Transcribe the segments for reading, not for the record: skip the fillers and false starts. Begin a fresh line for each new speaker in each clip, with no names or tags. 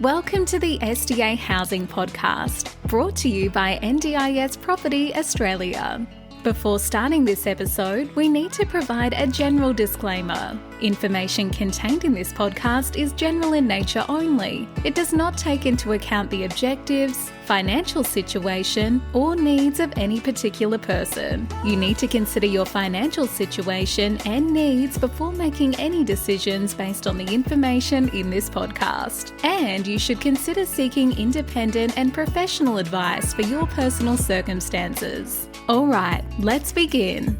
Welcome to the SDA Housing Podcast, brought to you by NDIS Property Australia. Before starting this episode, we need to provide a general disclaimer. Information contained in this podcast is general in nature only. It does not take into account the objectives, financial situation, or needs of any particular person. You need to consider your financial situation and needs before making any decisions based on the information in this podcast. And you should consider seeking independent and professional advice for your personal circumstances. All right, let's begin.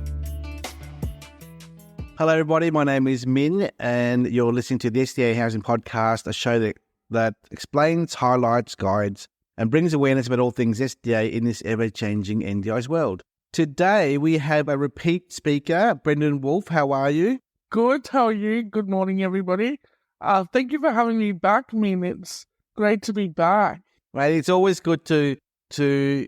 Hello, everybody. My name is Minh, and you're listening to the SDA Housing Podcast, a show that explains, highlights, guides, and brings awareness about all things SDA in this ever-changing NDIS world. Today, we have a repeat speaker, Brendon Woolf. How are you?
Good. How are you? Good morning, everybody. Thank you for having me back, Minh. It's great to be back.
Right, it's always good to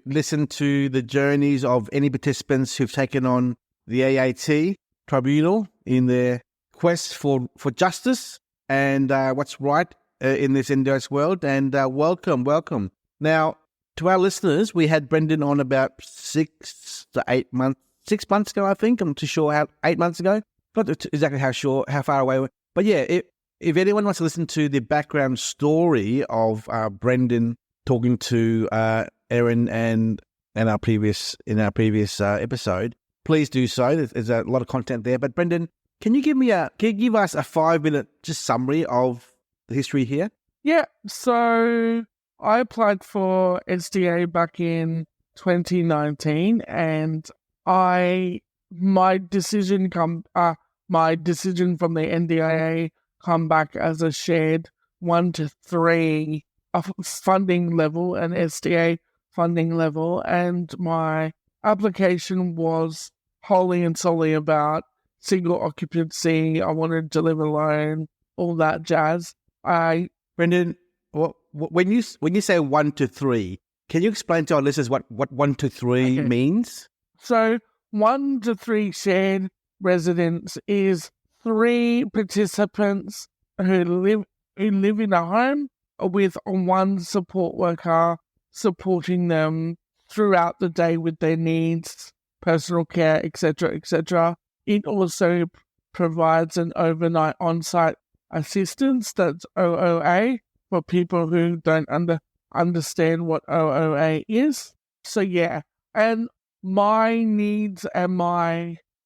listen to the journeys of any participants who've taken on the AAT tribunal in their quest for justice and what's right in this NDIS world. And welcome. Now, to our listeners, we had Brendon on about 6 months ago, I think. I'm not too sure how, 8 months ago. Not exactly how far away. But yeah, if anyone wants to listen to the background story of Brendon talking to Erin and in our previous episode, please do so. There's a lot of content there. But Brendon, can you give us a 5-minute just summary of the history here?
Yeah. So I applied for SDA back in 2019, and my decision from the NDIA come back as a shared 1 to 3 funding level, an SDA funding level, and my application was wholly and solely about single occupancy. I wanted to live alone, all that jazz.
Brendon, when you say 1 to 3, can you explain to our listeners what 1 to 3 means?
So 1 to 3 shared residence is 3 participants who live in a home with one support worker supporting them throughout the day with their needs, personal care, etc., etc. It also provides an overnight on-site assistance, that's OOA, for people who don't understand what OOA is. So yeah, and my needs and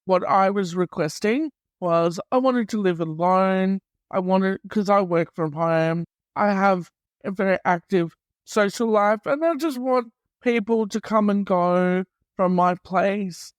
what I was requesting was I wanted to live alone. Because I work from home, I have a very active social life, and I just want people to come and go from my place,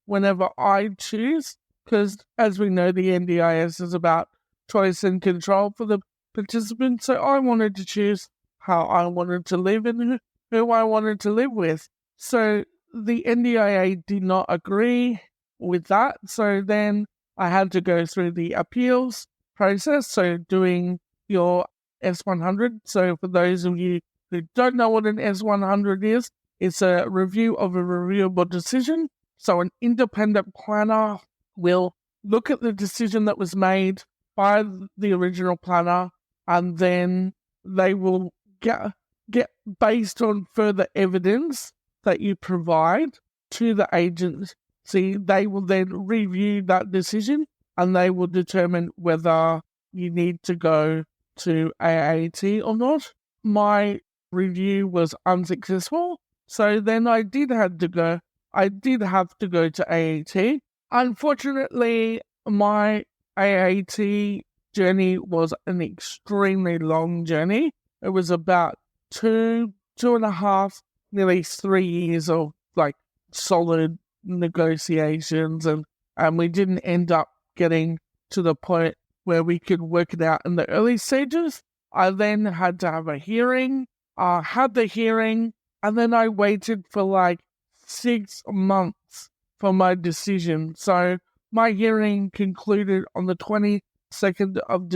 whenever I choose. Because as we know, the NDIS is about choice and control for the participants. So I wanted to choose how I wanted to live and who I wanted to live with. So the NDIA did not agree with that. So then I had to go through the appeals process. So doing your S100. So for those of you who don't know what an S100 is, it's a review of a reviewable decision. So an independent planner will look at the decision that was made by the original planner, and then they will get based on further evidence that you provide to the agency. They will then review that decision, and they will determine whether you need to go to AAT or not. My review was unsuccessful, so then I did have to go to AAT. Unfortunately, my AAT journey was an extremely long journey. It was about 2.5, nearly 3 years of solid negotiations, and we didn't end up getting to the point where we could work it out in the early stages. I then had to have a hearing. Had the hearing, and then I waited for 6 months for my decision. So my hearing concluded on the 22nd of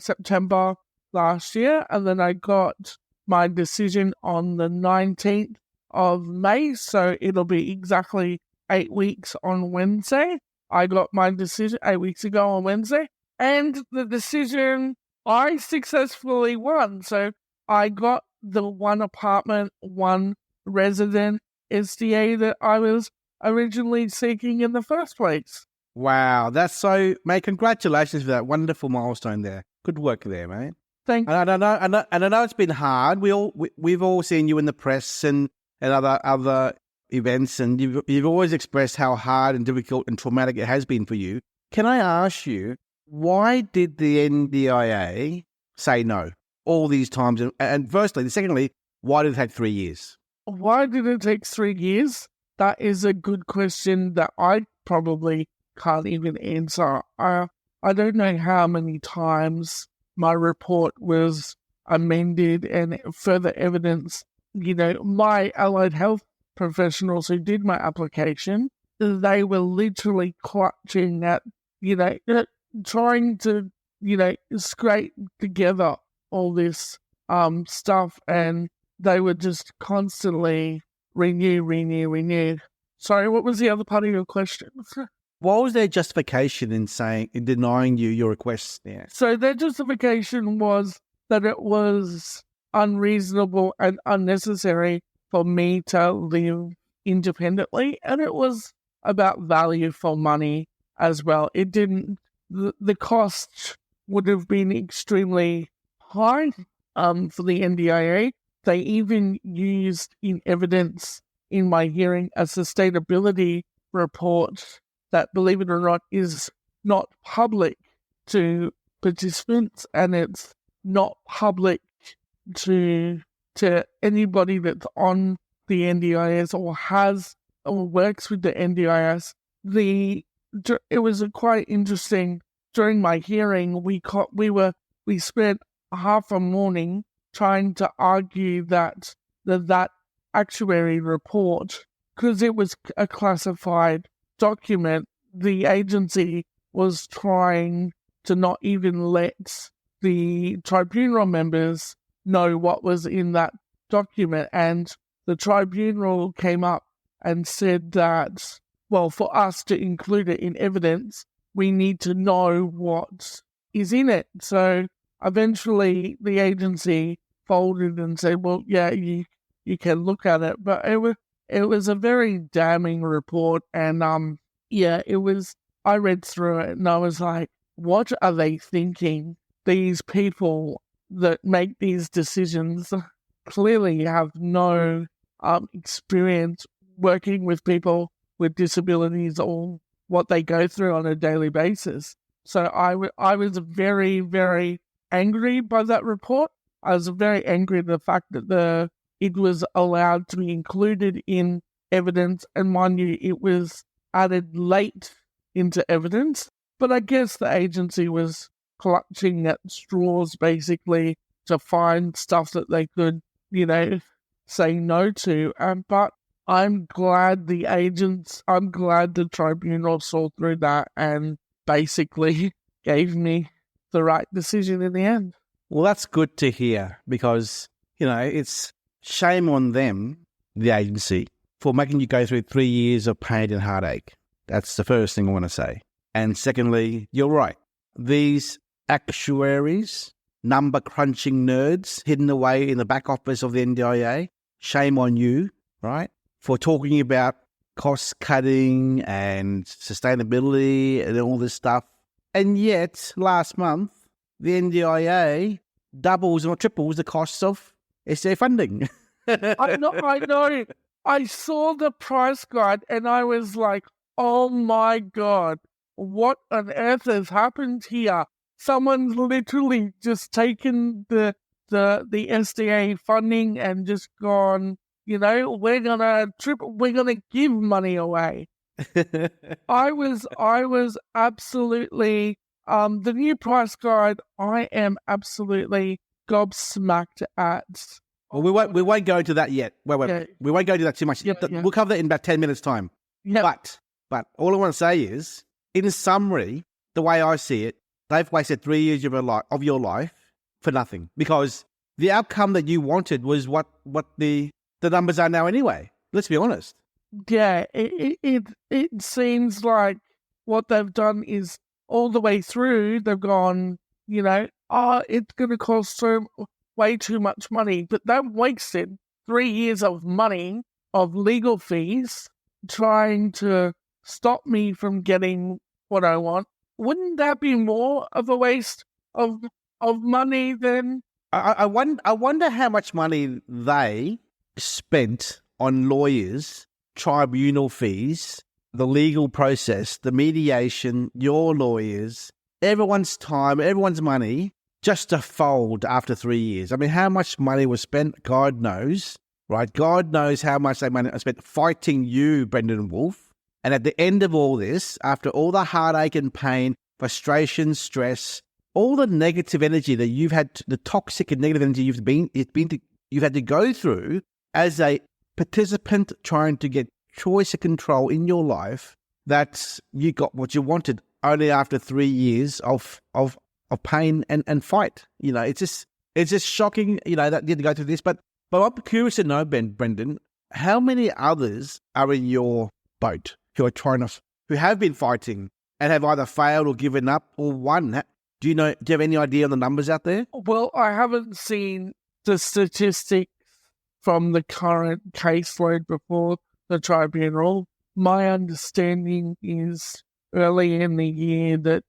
September last year, and then I got my decision on the 19th of May, so it'll be exactly 8 weeks on Wednesday. I got my decision 8 weeks ago on Wednesday, and the decision I successfully won. So I got the one apartment, one resident SDA that I was originally seeking in the first place.
Wow, that's so, mate, congratulations for that wonderful milestone there. Good work there, mate.
Thank you.
And I know it's been hard. We've all seen you in the press and other events, and you've always expressed how hard and difficult and traumatic it has been for you. Can I ask you, why did the NDIA say no all these times? And secondly, why did it take 3 years?
Why did it take 3 years? That is a good question that I probably can't even answer. I don't know how many times my report was amended and further evidence. My allied health professionals who did my application, they were literally clutching at, trying to, scrape together all this stuff, and they would just constantly renew. Sorry, what was the other part of your question?
What was their justification in denying you your requests there?
So their justification was that it was unreasonable and unnecessary for me to live independently, and it was about value for money as well. It didn't. The cost would have been extremely high for the NDIA. They even used in evidence in my hearing a sustainability report that, believe it or not, is not public to participants, and it's not public to anybody that's on the NDIS or has or works with the NDIS. It was quite interesting. During my hearing, we spent half a morning trying to argue that actuary report, because it was a classified document, the agency was trying to not even let the tribunal members know what was in that document. And the tribunal came up and said that, well, for us to include it in evidence, we need to know what is in it. So eventually the agency folded and said, well, yeah, you can look at it. But it was a very damning report. And I read through it and I was like, what are they thinking? These people that make these decisions clearly have no experience working with people with disabilities or what they go through on a daily basis. So I was very, very angry by that report. I was very angry at the fact that it was allowed to be included in evidence, and mind you, it was added late into evidence. But I guess the agency was clutching at straws basically to find stuff that they could, say no to. But I'm glad the tribunal saw through that and basically gave me the right decision in the end.
Well, that's good to hear, because, it's shame on them, the agency, for making you go through 3 years of pain and heartache. That's the first thing I want to say. And secondly, you're right. These actuaries, number crunching nerds hidden away in the back office of the NDIA, shame on you, right, for talking about cost cutting and sustainability and all this stuff. And yet, last month, the NDIA doubles or triples the costs of SDA funding.
I know. I saw the price guide and I was like, oh my God, what on earth has happened here? Someone's literally just taken the SDA funding and just gone, we're gonna give money away. I was absolutely the new price guide. I am absolutely gobsmacked at.
Well, we won't go into that yet. Wait.
Yeah.
We won't go into that too much.
Yeah.
We'll cover that in about 10 minutes' time.
Yeah.
But all I want to say is, in summary, the way I see it, they've wasted 3 years of your life for nothing, because the outcome that you wanted was what the numbers are now anyway. Let's be honest.
Yeah, it seems like what they've done is all the way through, they've gone, it's going to cost way too much money. But that wasted 3 years of money, of legal fees, trying to stop me from getting what I want. Wouldn't that be more of a waste of money than...
I wonder how much money they spent on lawyers, tribunal fees, the legal process, the mediation, your lawyers, everyone's time, everyone's money, just to fold after 3 years. I mean, how much money was spent? God knows, right? God knows how much they money spent fighting you, Brendon Woolf. And at the end of all this, after all the heartache and pain, frustration, stress, all the negative energy that you've had, the toxic and negative energy you've had to go through as a participant trying to get choice and control in your life, that you got what you wanted only after 3 years of pain and fight. You know, it's just shocking, you know, that you had to go through this. But I'm curious to know, Brendon, how many others are in your boat who have been fighting and have either failed or given up or won? Do you have any idea on the numbers out there?
Well, I haven't seen the statistics from the current caseload before the tribunal. My understanding is early in the year that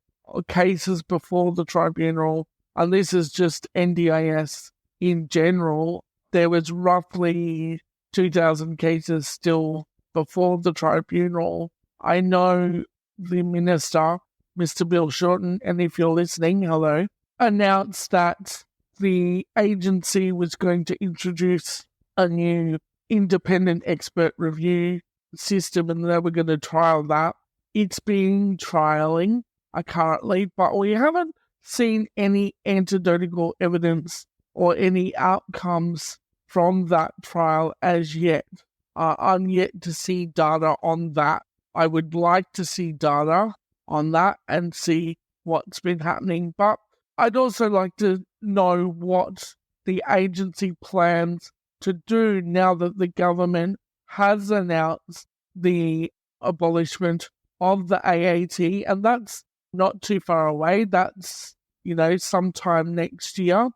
cases before the tribunal, and this is just NDIS in general, there was roughly 2,000 cases still before the tribunal. I know the minister, Mr. Bill Shorten, and if you're listening, hello, announced that the agency was going to introduce a new independent expert review system, and they were going to trial that. It's being trialing currently, but we haven't seen any anecdotal evidence or any outcomes from that trial as yet. I'm yet to see data on that. I would like to see data on that and see what's been happening, but I'd also like to know what the agency plans to do now that the government has announced the abolishment of the AAT, and that's not too far away. That's, sometime next year.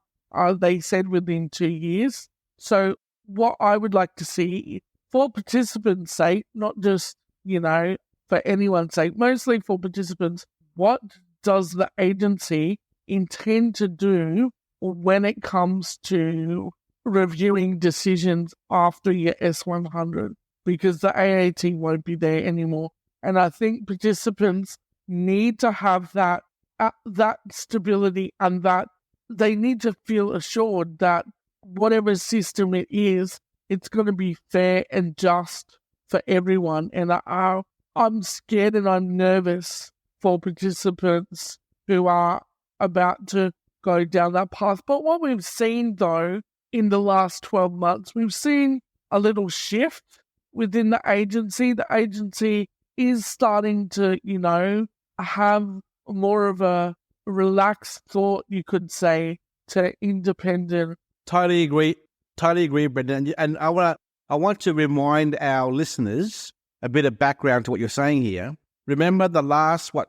They said within 2 years. So what I would like to see, for participants' sake, not just, for anyone's sake, mostly for participants, what does the agency intend to do when it comes to reviewing decisions after your S100? Because the AAT won't be there anymore. And I think participants need to have that stability, and that they need to feel assured that whatever system it is, it's going to be fair and just for everyone. And I'm scared and I'm nervous for participants who are about to go down that path. But what we've seen, though, in the last 12 months, we've seen a little shift within the agency. The agency is starting to, have more of a relaxed thought, you could say, to independent.
Totally agree, Brendon. And I want to remind our listeners a bit of background to what you're saying here. Remember the last 4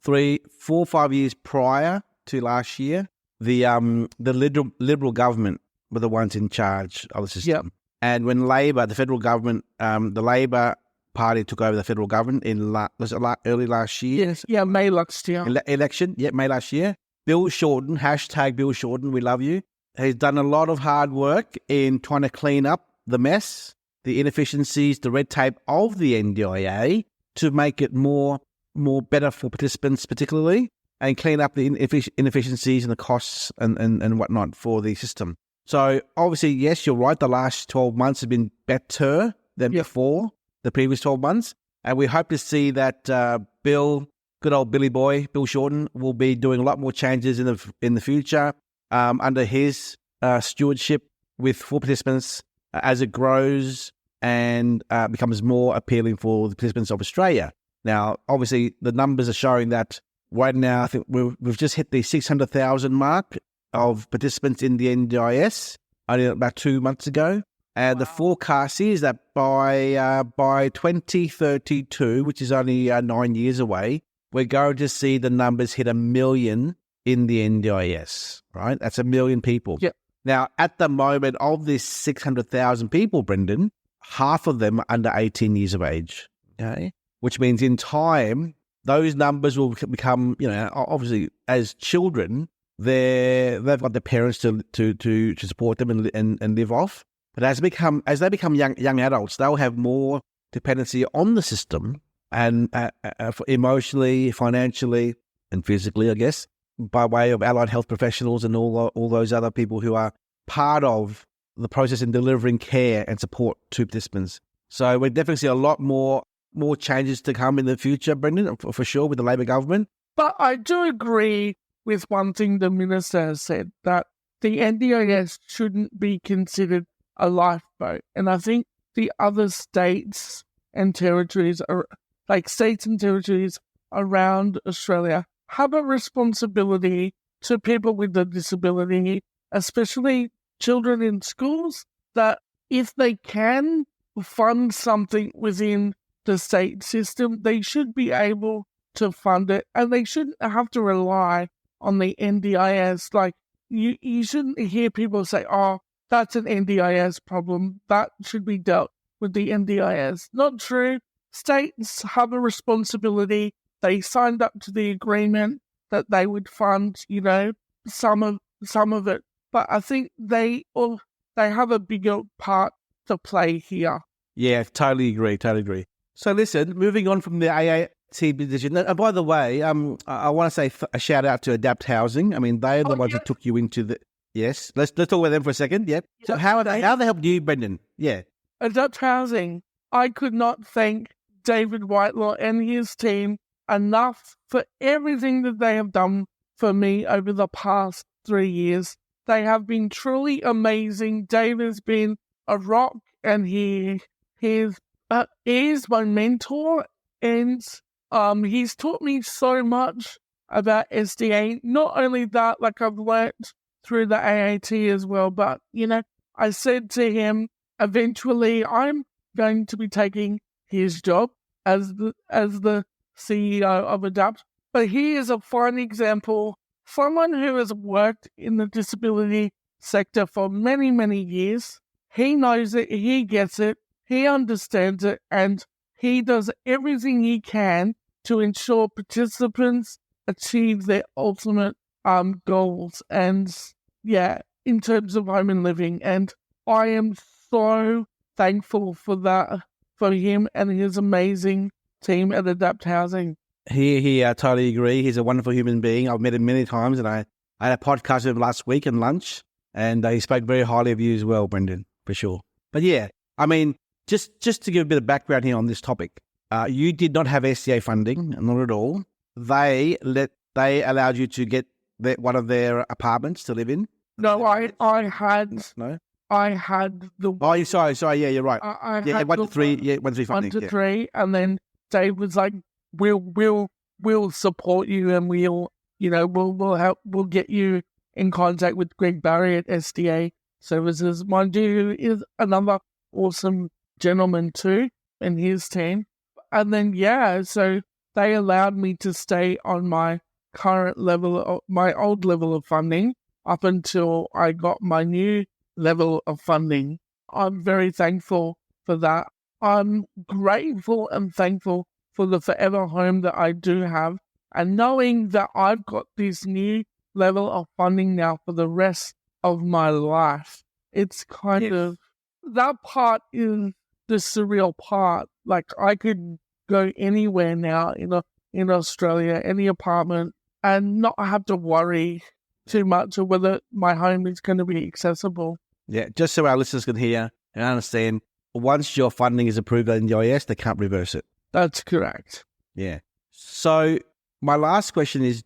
or 5 years prior to last year, the Liberal government were the ones in charge of the system.
Yep.
And when Labor, the federal government, the Labor Party took over the federal government in early last year.
Yes, yeah, May last year.
Election, yeah, May last year. Bill Shorten, hashtag Bill Shorten, we love you. He's done a lot of hard work in trying to clean up the mess, the inefficiencies, the red tape of the NDIA to make it more better for participants particularly, and clean up the inefficiencies and the costs and whatnot for the system. So obviously, yes, you're right. The last 12 months have been better than before the previous 12 months. And we hope to see that good old Billy Boy, Bill Shorten, will be doing a lot more changes in the future under his stewardship for participants as it grows and becomes more appealing for the participants of Australia. Now, obviously, the numbers are showing that right now, I think we've just hit the 600,000 mark of participants in the NDIS only about 2 months ago. And the forecast is that by 2032, which is only 9 years away, we're going to see the numbers hit 1 million in the NDIS, right? That's 1 million people.
Yep.
Now, at the moment of this 600,000 people, Brendon, half of them are under 18 years of age, okay? Which means in time, those numbers will become, obviously as children, they've got their parents to support them and live off. But as they become young adults, they'll have more dependency on the system and emotionally, financially, and physically, I guess, by way of allied health professionals and all those other people who are part of the process in delivering care and support to participants. So we definitely see a lot more changes to come in the future, Brendon, for sure, with the Labor government.
But I do agree with one thing the Minister has said, that the NDIS shouldn't be considered a lifeboat. And I think the other states and territories, around Australia, have a responsibility to people with a disability, especially children in schools, that if they can fund something within the state system, they should be able to fund it, and they shouldn't have to rely on the NDIS. Like, you shouldn't hear people say, oh, that's an NDIS problem, that should be dealt with the NDIS. Not true. States have a responsibility. They signed up to the agreement that they would fund, some of it. But I think they have a bigger part to play here.
Yeah, totally agree. So listen, moving on from the AAT position. And by the way, I want to say a shout out to Adapt Housing. I mean, they're the ones who took you into the... Yes, let's talk about them for a second. Yep. So how they helped you, Brendon? Yeah.
Adapt Housing. I could not thank David Whitelaw and his team enough for everything that they have done for me over the past 3 years. They have been truly amazing. Dave has been a rock, and he is my mentor, and he's taught me so much about SDA. Not only that, I've learnt through the AAT as well, but I said to him, eventually I'm going to be taking his job as the CEO of Adapt. But he is a fine example, someone who has worked in the disability sector for many, many years. He knows it, he gets it, he understands it, and he does everything he can to ensure participants achieve their ultimate goals, and in terms of home and living. And I am so thankful for that, for him and his amazing team at Adapt Housing.
He totally agree. He's a wonderful human being. I've met him many times, and I had a podcast with him last week and lunch, and he spoke very highly of you as well, Brendon, for sure. But yeah, I mean, just to give a bit of background here on this topic, you did not have SDA funding, not at all. They allowed you to get one of their apartments to live in.
No, I had.
No.
I had the.
Oh, sorry. Yeah, you're right.
I
had 1 to 3. Yeah, 1 to 3 funding.
1 to 3, and then Dave was like, "We'll support you, and we'll help. We'll get you in contact with Greg Barry at SDA Services. Mind you, is another awesome gentleman too, and his team. And then so they allowed me to stay on my current level, my old level of funding, up until I got my new level of funding. I'm very thankful for that. I'm grateful and thankful for the forever home that I do have, and knowing that I've got this new level of funding now for the rest of my life. It's kind of, that part is the surreal part. Like, I could go anywhere now in Australia, any apartment, and not have to worry too much of whether my home is going to be accessible.
Yeah, just so our listeners can hear and understand, once your funding is approved at NDIS, they can't reverse it.
That's correct.
Yeah. So my last question is,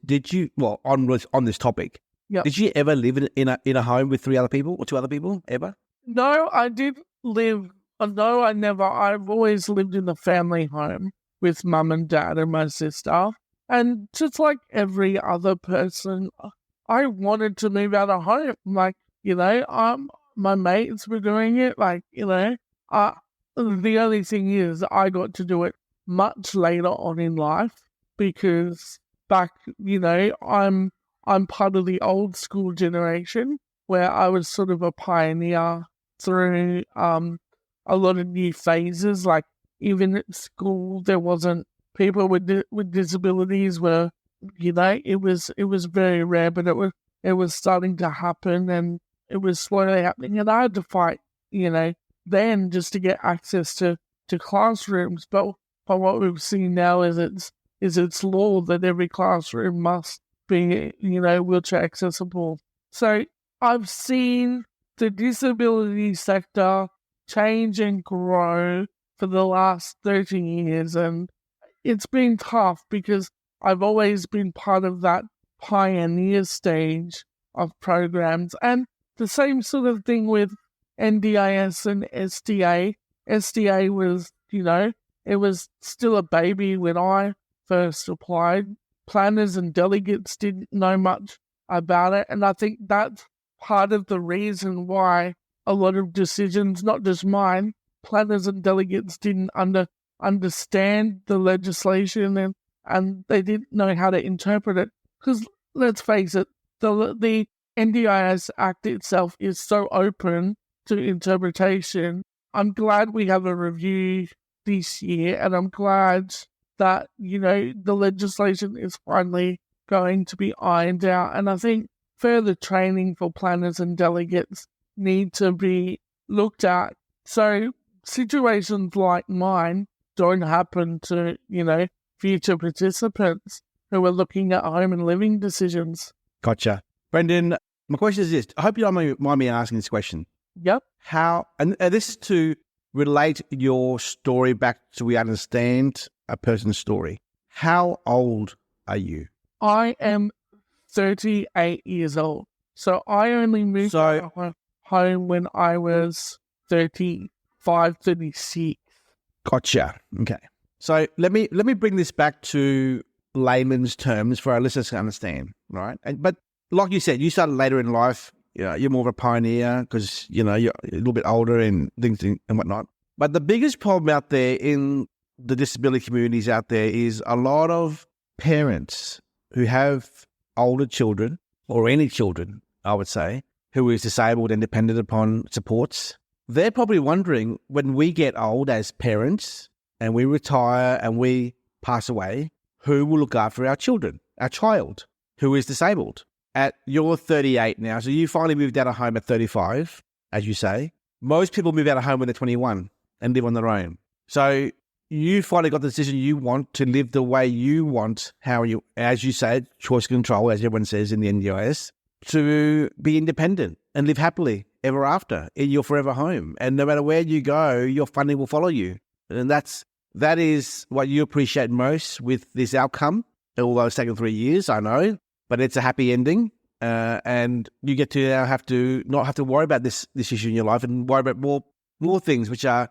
on this topic, did you ever live in a home with 3 other people or 2 other people, ever?
No, I did live. No, I never. I've always lived in a family home with mum and dad and my sister. And just like every other person, I wanted to move out of home. Like, my mates were doing it. Like, the only thing is I got to do it much later on in life. because back, I'm part of the old school generation where I was sort of a pioneer through a lot of new phases. Like even at school, there wasn't people with disabilities were, it was very rare, but it was starting to happen, and it was slowly happening. And I had to fight, then just to get access to classrooms. But what we've seen now is it's law that every classroom must be, wheelchair accessible. So I've seen the disability sector change and grow for the last 30 years, and it's been tough because I've always been part of that pioneer stage of programs. And the same sort of thing with NDIS and SDA. SDA was, it was still a baby when I first applied. Planners and delegates didn't know much about it, and I think that's part of the reason why a lot of decisions, not just mine, planners and delegates didn't understand the legislation, and they didn't know how to interpret it. Because let's face it, the NDIS Act itself is so open to interpretation. I'm glad we have a review this year, and I'm glad that, the legislation is finally going to be ironed out. And I think further training for planners and delegates need to be looked at. So situations like mine don't happen to, future participants who are looking at home and living decisions.
Gotcha. Brendon, my question is this. I hope you don't mind me asking this question.
Yep.
And this is to relate your story back so we understand a person's story. How old are you?
I am 38 years old. So I only moved home when I was 35, 36.
Gotcha. Okay. So let me bring this back to layman's terms for our listeners to understand, right? But like you said, you started later in life. You're more of a pioneer because, you're a little bit older and things and whatnot. But the biggest problem out there in the disability communities out there is a lot of parents who have older children, or any children, I would say, who is disabled and dependent upon supports. They're probably wondering, when we get old as parents and we retire and we pass away, who will look after our children, our child who is disabled? You're 38 now, so you finally moved out of home at 35, as you say. Most people move out of home when they're 21 and live on their own. So you finally got the decision you want to live the way you want, as you say, choice control, as everyone says in the NDIS, to be independent and live happily ever after in your forever home. And no matter where you go, your funding will follow you. And that is what you appreciate most with this outcome, although it's taken 3 years, I know, but it's a happy ending. And you get to now not have to worry about this issue in your life and worry about more things, which are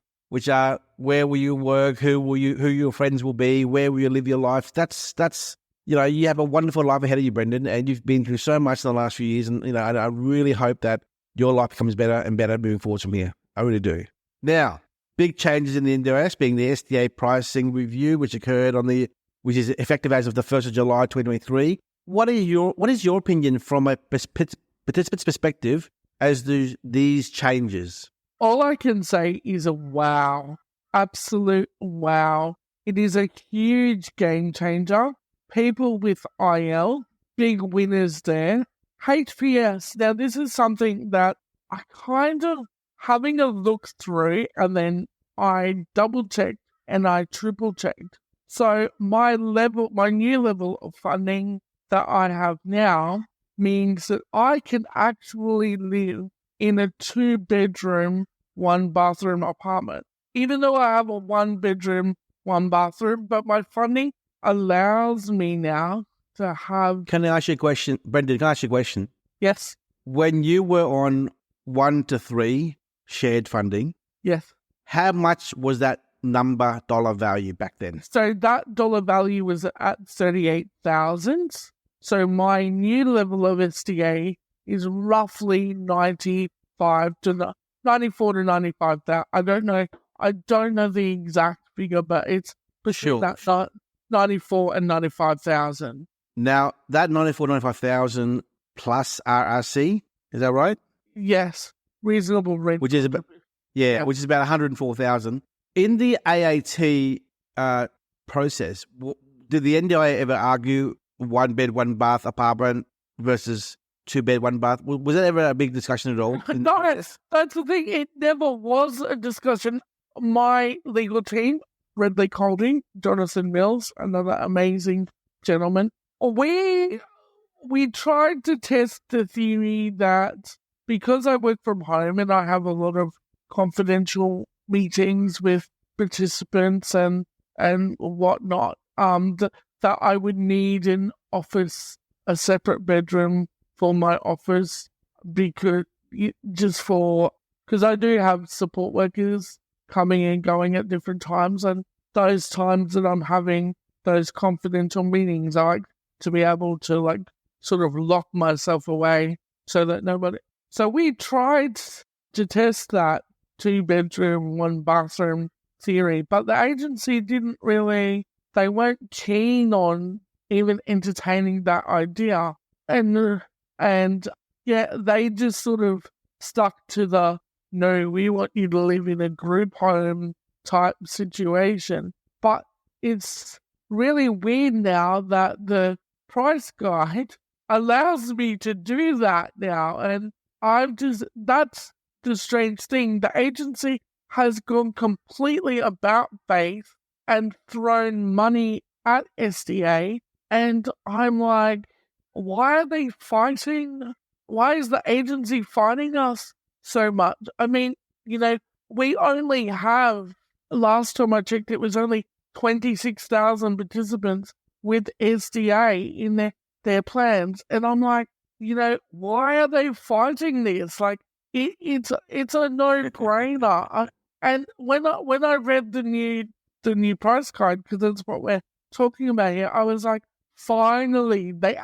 where will you work, who your friends will be, where will you live your life. That's you have a wonderful life ahead of you, Brendon, and you've been through so much in the last few years, and I really hope that your life becomes better and better moving forward from here. I really do. Now, big changes in the NDIS being the SDA pricing review, which which is effective as of the 1st of July 2023. What is your opinion from a participant's perspective as to these changes?
All I can say is a wow. Absolute wow. It is a huge game changer. People with IL, big winners there. HPS, now this is something that I kind of, having a look through, and then I double-checked and I triple-checked. So my new level of funding that I have now means that I can actually live in a 2-bedroom, 1-bathroom apartment. Even though I have a 1-bedroom, 1-bathroom, but my funding allows me now to have...
Can I ask you a question? Brendon, can I ask you a question?
Yes.
When you were on 1 to 3 shared funding,
yes,
how much was that dollar value back then?
So that dollar value was at 38,000. So my new level of SDA is roughly 94 to 95,000. I don't know the exact figure, but it's
sure.
that 94 and 95,000.
Now, that 95,000 plus RRC, is that right?
Yes, reasonable rent.
Which is about, which is about 104,000. In the AAT process, did the NDIA ever argue 1 bed, 1 bath apartment versus 2 bed, 1 bath? Was that ever a big discussion at all?
No, that's the thing. It never was a discussion. My legal team, Red Lake Holding, Jonathan Mills, another amazing gentleman, we tried to test the theory that because I work from home and I have a lot of confidential meetings with participants and whatnot, that I would need an office, a separate bedroom for my office, because I do have support workers coming and going at different times, and those times that I'm having those confidential meetings, I like to be able to like sort of lock myself away so that nobody. So we tried to test that 2 bedroom, 1 bathroom theory, but the agency didn't really. They weren't keen on even entertaining that idea, and they just sort of stuck to the no, we want you to live in a group home type situation. But it's really weird now that the price guide allows me to do that now. And that's the strange thing. The agency has gone completely about face and thrown money at SDA. And I'm like, why are they fighting? Why is the agency fighting us so much? I mean, we only have, last time I checked, it was only 26,000 participants with SDA in their plans. And I'm like, why are they fighting this? Like, it's a no-brainer. And when I read the new price guide, because that's what we're talking about here, I was like, finally, they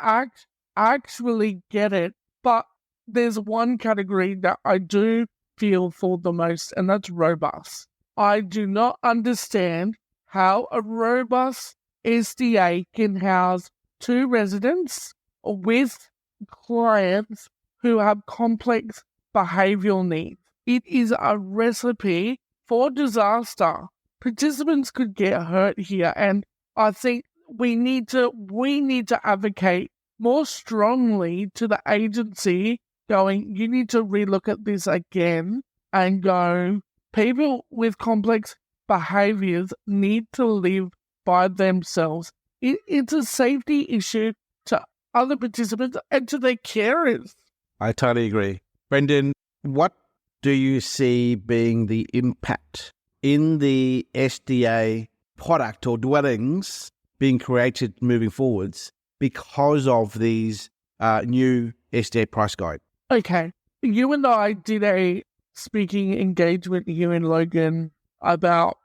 actually get it. But there's one category that I do feel for the most, and that's robust. I do not understand how a robust SDA can house 2 residents with clients who have complex behavioral needs. It is a recipe for disaster. Participants could get hurt here, and I think we need to advocate more strongly to the agency, going, you need to relook at this again and go, people with complex behaviors need to live by themselves. It's a safety issue to other participants and to their carers.
I totally agree. Brendon, what do you see being the impact in the SDA product or dwellings being created moving forwards because of these new SDA price guide?
Okay. You and I did a speaking engagement here in Logan about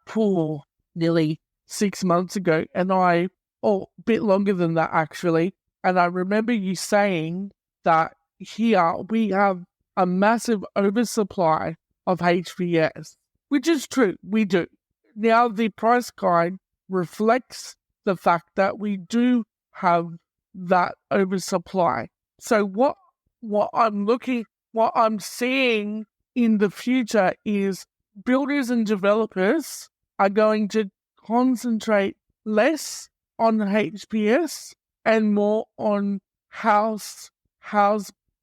nearly 6 months ago, and a bit longer than that actually. And I remember you saying that here we have a massive oversupply of HPS, which is true, we do. Now the price guide reflects the fact that we do have that oversupply. So what I'm seeing in the future is builders and developers are going to concentrate less on HPS and more on house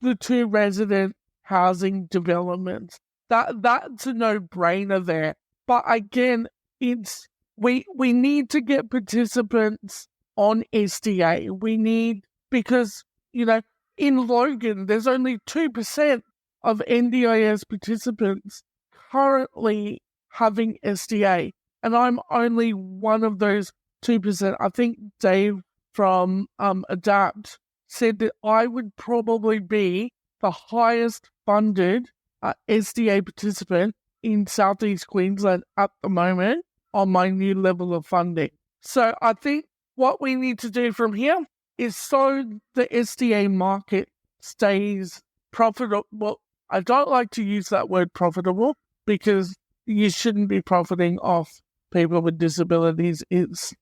the 2 resident housing developments. That's a no-brainer there. But again, we need to get participants on SDA. Because in Logan, there's only 2% of NDIS participants currently having SDA, and I'm only one of those 2%. I think Dave from Adapt said that I would probably be the highest funded SDA participant in Southeast Queensland at the moment on my new level of funding. So I think what we need to do from here is so the SDA market stays profitable. Well, I don't like to use that word profitable because you shouldn't be profiting off people with disabilities. It's,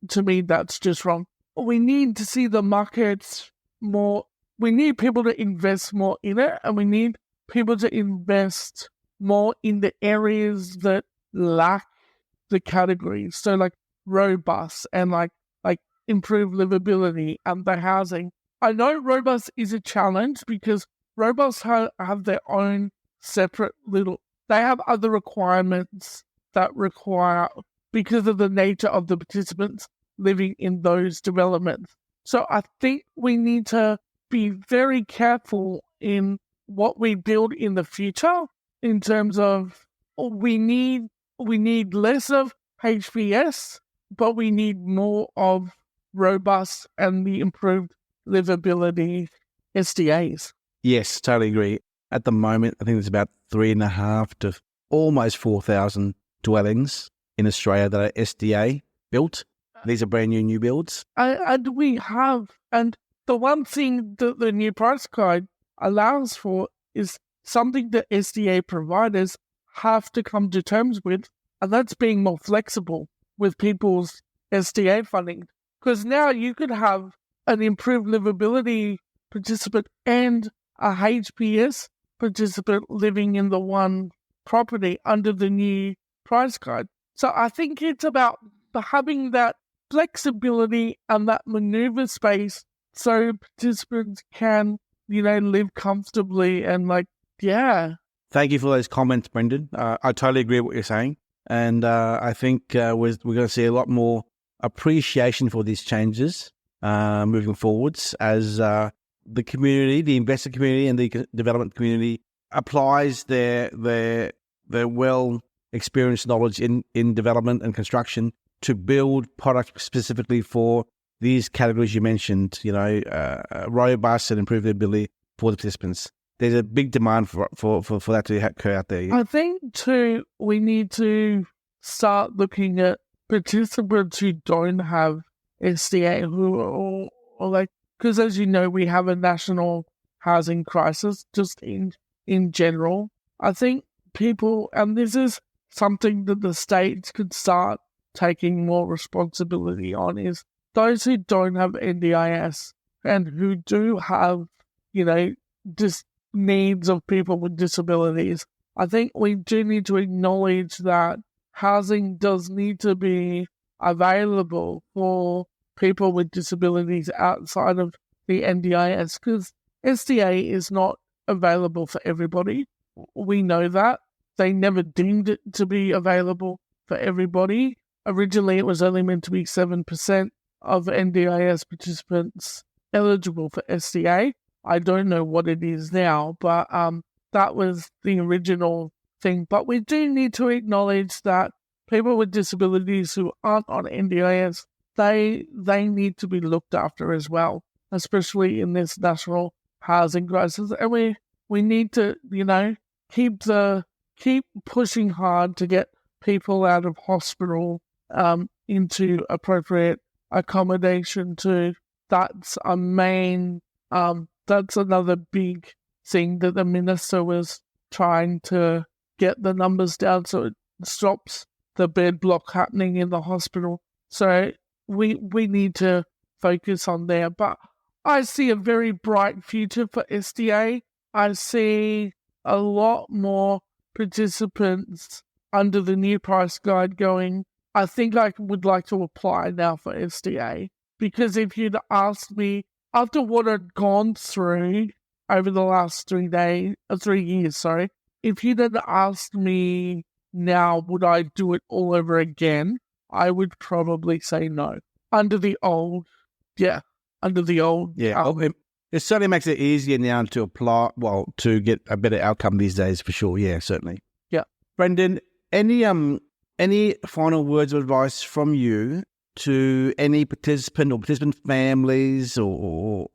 to me, that's just wrong. We need to see the markets more. We need people to invest more in it, and we need people to invest more in the areas that lack the categories. So like robust and like improved livability and the housing. I know robust is a challenge because robust have their own separate they have other requirements that require, because of the nature of the participants living in those developments. So I think we need to be very careful in what we build in the future in terms of we need less of HPS, but we need more of robust and the improved livability SDAs.
Yes, totally agree. At the moment, I think there's about 3,500 to almost 4,000 dwellings in Australia that are SDA built. These are brand new builds.
And the one thing that the new price guide allows for is something that SDA providers have to come to terms with, and that's being more flexible with people's SDA funding. Because now you could have an improved livability participant and a HPS participant living in the one property under the new price guide. So I think it's about having that flexibility and that maneuver space so participants can, live comfortably and
Thank you for those comments, Brendon. I totally agree with what you're saying. And I think we're going to see a lot more appreciation for these changes moving forwards as the community, the investor community and the development community applies their well-experienced knowledge in development and construction to build products specifically for these categories you mentioned, robust and improved ability for the participants. There's a big demand for that to occur out there.
I think, too, we need to start looking at participants who don't have SDA, because as you know, we have a national housing crisis just in general. I think people, and this is something that the states could start taking more responsibility on, is those who don't have NDIS and who do have, just needs of people with disabilities. I think we do need to acknowledge that housing does need to be available for people with disabilities outside of the NDIS, because SDA is not available for everybody. We know that. They never deemed it to be available for everybody. Originally, it was only meant to be 7% of NDIS participants eligible for SDA. I don't know what it is now, but that was the original thing. But we do need to acknowledge that people with disabilities who aren't on NDIS, they need to be looked after as well, especially in this national housing crisis. And we need to, keep pushing hard to get people out of hospital into appropriate accommodation too. That's a main, that's another big thing that the minister was trying to get the numbers down so it stops the bed block happening in the hospital. So we need to focus on there. But I see a very bright future for SDA. I see a lot more participants under the new price guide going, I think I would like to apply now for SDA. Because if you'd asked me, after what I'd gone through over the last 3 years, if you'd had asked me now, would I do it all over again? I would probably say no. Under the old.
Yeah, it certainly makes it easier now to apply, to get a better outcome these days for sure. Yeah, certainly.
Yeah.
Brendon, any final words of advice from you to any participant or participant families or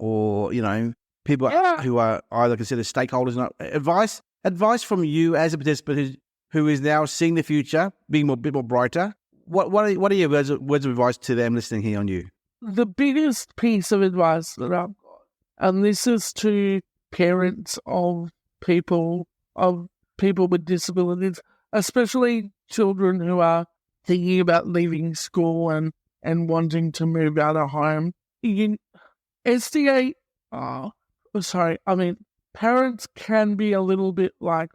people who are either considered stakeholders? Advice from you as a participant who is now seeing the future, being a bit more brighter. What are your words of advice to them listening here on you?
The biggest piece of advice that I've got, and this is to parents of people with disabilities, especially children who are thinking about leaving school and and wanting to move out of home. SDA, parents can be a little bit like,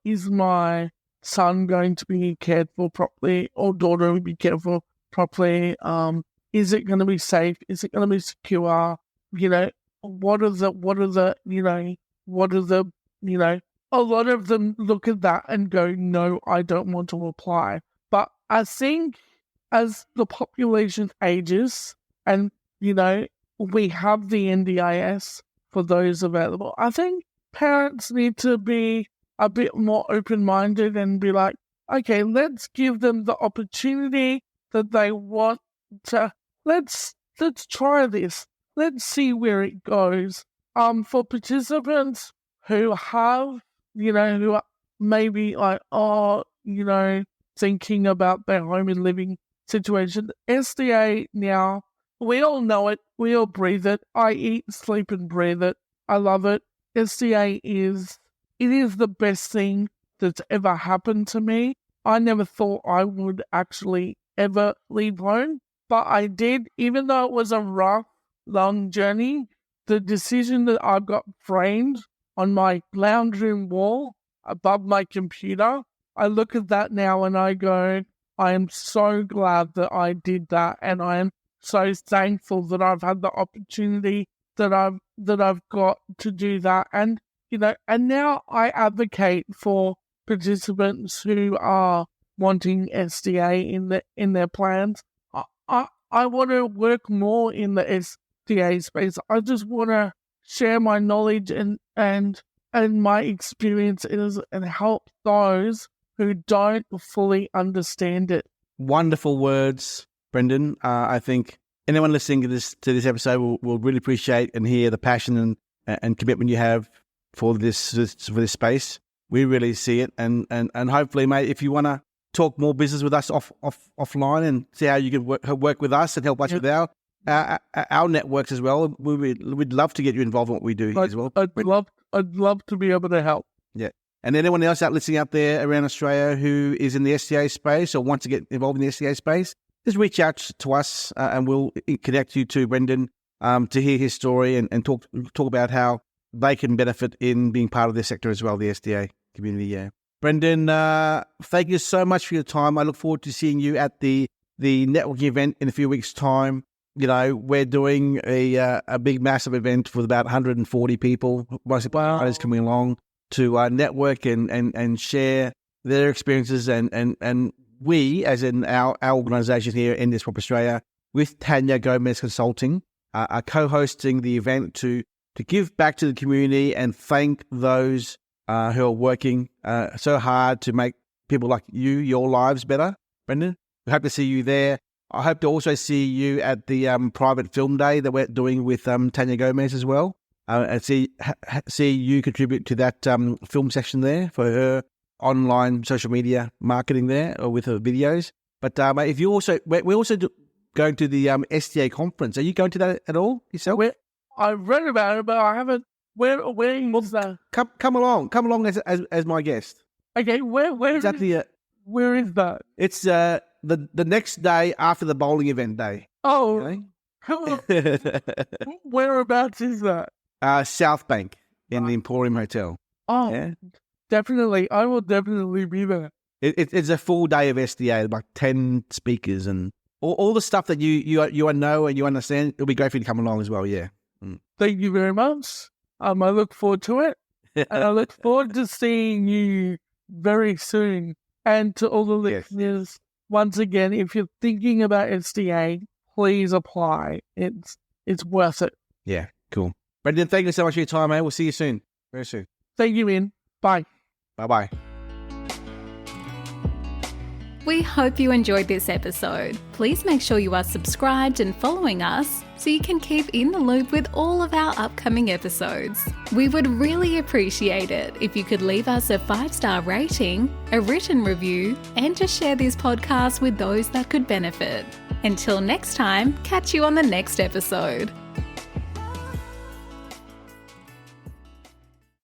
is my son going to be cared for properly, or daughter will be cared for properly? Is it going to be safe? Is it going to be secure? A lot of them look at that and go, no, I don't want to apply. But I think as the population ages and, we have the NDIS for those available, I think parents need to be a bit more open-minded and be like, okay, let's give them the opportunity that they want to. Let's try this. Let's see where it goes. For participants who have, who are maybe like, thinking about their home and living situation, SDA now, we all know it. We all breathe it. I eat, sleep, and breathe it. I love it. SDA is the best thing that's ever happened to me. I never thought I would actually ever leave home, but I did. Even though it was a rough, long journey, the decision that I got framed on my lounge room wall above my computer, I look at that now and I go, I am so glad that I did that, and I am so thankful that I've had the opportunity that I've got to do that. And and now I advocate for participants who are wanting SDA in their plans. I want to work more in the SDA space. I just want to share my knowledge and my experiences and help those who don't fully understand it.
Wonderful words, Brendon. I think anyone listening to this episode will really appreciate and hear the passion and commitment you have for this space. We really see it, and hopefully, mate, if you want to talk more business with us offline and see how you can work with us and help us with our networks as well, we'd love to get you involved in what we do as well.
I'd love to be able to help.
Yeah. And anyone else listening out there around Australia who is in the SDA space or wants to get involved in the SDA space, just reach out to us and we'll connect you to Brendon to hear his story and talk about how they can benefit in being part of this sector as well, the SDA community. Yeah. Brendon, thank you so much for your time. I look forward to seeing you at the networking event in a few weeks' time. We're doing a big, massive event with about 140 people, most of the coming along to network and share their experiences. And we, as in our organisation here, NDIS Prop Australia, with Tanya Gomez Consulting, are co-hosting the event to give back to the community and thank those who are working so hard to make people like you, your lives better. Brendon, we hope to see you there. I hope to also see you at the private film day that we're doing with Tanya Gomez as well, and see you contribute to that film session there for her online social media marketing there or with her videos. But if you also, we're also going to the SDA conference. Are you going to that at all yourself?
I've read about it, but I haven't. Where is that?
Come along as my guest.
Okay, where
exactly?
Where is that?
It's the next day after the bowling event day.
Oh, okay. Whereabouts is that?
South Bank in the Emporium Hotel.
Oh, yeah? Definitely. I will definitely be there.
It's a full day of SDA, like 10 speakers and all the stuff that you know and you understand. It'll be great for you to come along as well. Yeah.
Thank you very much. I look forward to it, and I look forward to seeing you very soon. And to all the listeners, once again, if you're thinking about SDA, please apply. It's worth it.
Yeah, cool. Brendon, thank you so much for your time, mate. We'll see you soon. Very soon.
Thank you, Minh. Bye.
Bye-bye.
We hope you enjoyed this episode. Please make sure you are subscribed and following us so you can keep in the loop with all of our upcoming episodes. We would really appreciate it if you could leave us a 5-star rating, a written review, and to share this podcast with those that could benefit. Until next time, catch you on the next episode.